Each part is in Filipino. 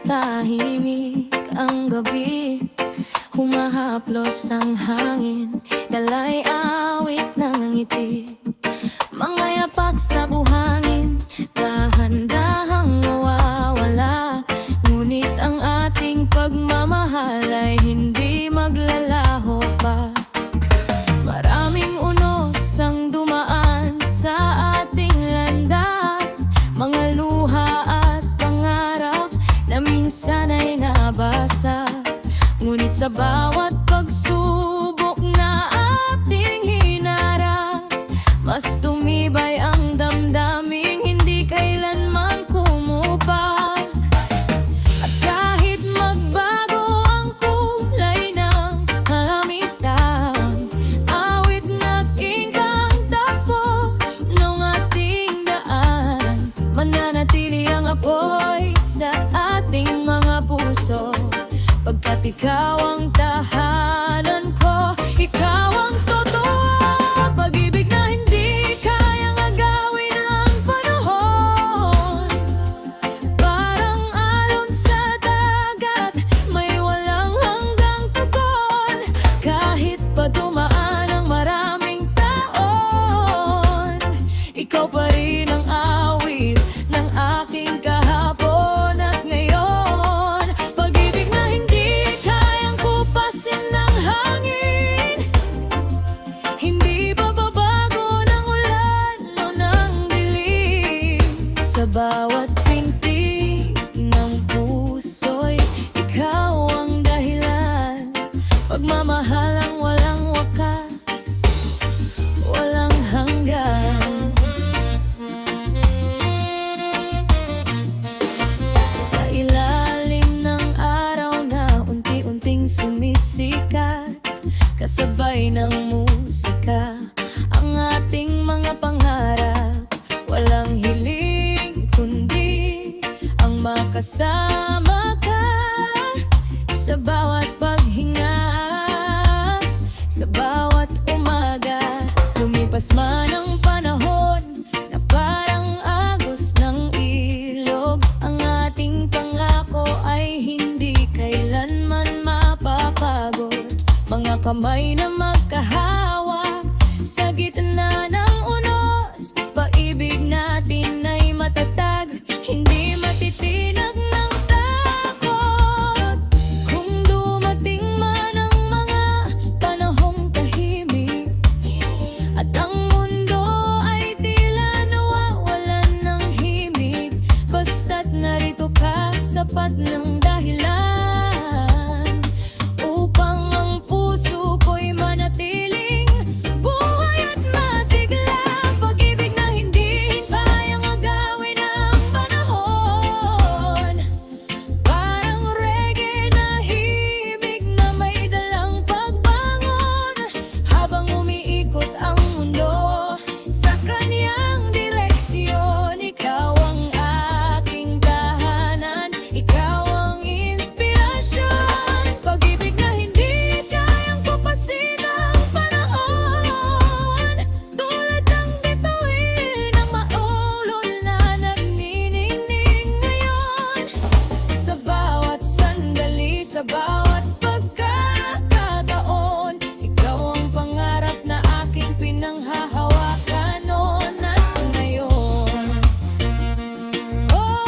tahimik ang gabi, humahaplos ang hangin, dalay awit ng ngiti. Mga yapak sa buhangin, dahan-dahang nawawala. Ngunit ang ating pagmamahal ay hindi maglalaho pa. Maraming unos ang dumaan sa ating landas, mga luha at pangarap na minsan ay nabasa. Ngunit sa bawat pagsubok na ating hinarap, mas tumibay ang damdaming hindi kailanman kumupa. At kahit magbago ang kulay ng hamitang awit, naging kantapos ng ating daan, mananatili ang apoy sa ating mga puso. Pagkat ikaw ang tahanan ko, ikaw ang totoo. Pag-ibig na hindi kayang agawin ang panahon, parang alon sa dagat, may walang hanggang tugon. Kahit pa dumaan ang maraming taon, ikaw pa rin ang awit ng aking kahapon at ngayon. Pag-ibig na hindi kayang kupasin ng hangin, hindi bababago ng ulan o ng dilim. Sa bawat pintig ng puso'y ikaw ang dahilan. Pagmamahal ang walang wakas, walang hanggan. Sa ilalim ng araw na unti-unting sumisikat, kasabay ng musika, ang ating mga pangarap. Walang hiling kundi ang makasama ka sa bawat paghinga, sa bawat umaga. Lumipas man ang panahon na parang agos ng ilog, ang ating pangako ay hindi kailanman mapapagod. Mga kamay na magkahawak sa gitna ng unos, paibig natin ay matatag, hindi matitinag ng takot. Kung dumating man ang mga panahong tahimik at ang mundo ay tila nawawalan ng himig, basta't narito ka, sapat ng dahilan upang ang puso ko'y manatiling buhay at masigla. Pag-ibig na hindi kayang agawin ang panahon, parang reggae na himig na may dalang pagbangon. Habang umiikot ang mundo sa kanyang direksyon, ikaw ang aking tahanan, ikaw ang inspirasyon. Pag-ibig na hindi kayang kupasin ang panahon, tulad ng bituin ng maulol na nagniningning ngayon. Sa bawat sandali, sa bawat pagkakataon, ikaw ang pangarap na aking pinanghahawakan noon at ngayon. Oh,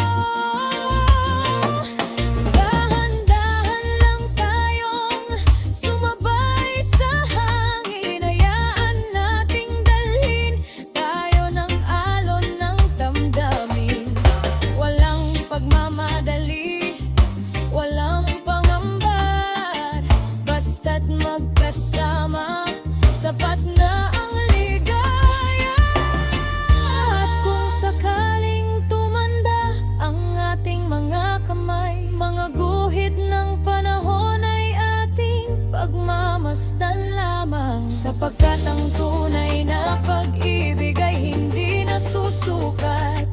dahan-dahan lang tayong sumabay sa hangin, hayaan nating dalhin tayo ng alon ng damdamin. Walang pagmamadali, walang pangamba, basta't magkasama, sapat na ang ligaya. At kung sakaling tumanda ang ating mga kamay, mga guhit ng panahon ay ating pagmamasdan lamang, sapagkat ang tunay na pag-ibig ay hindi nasusukat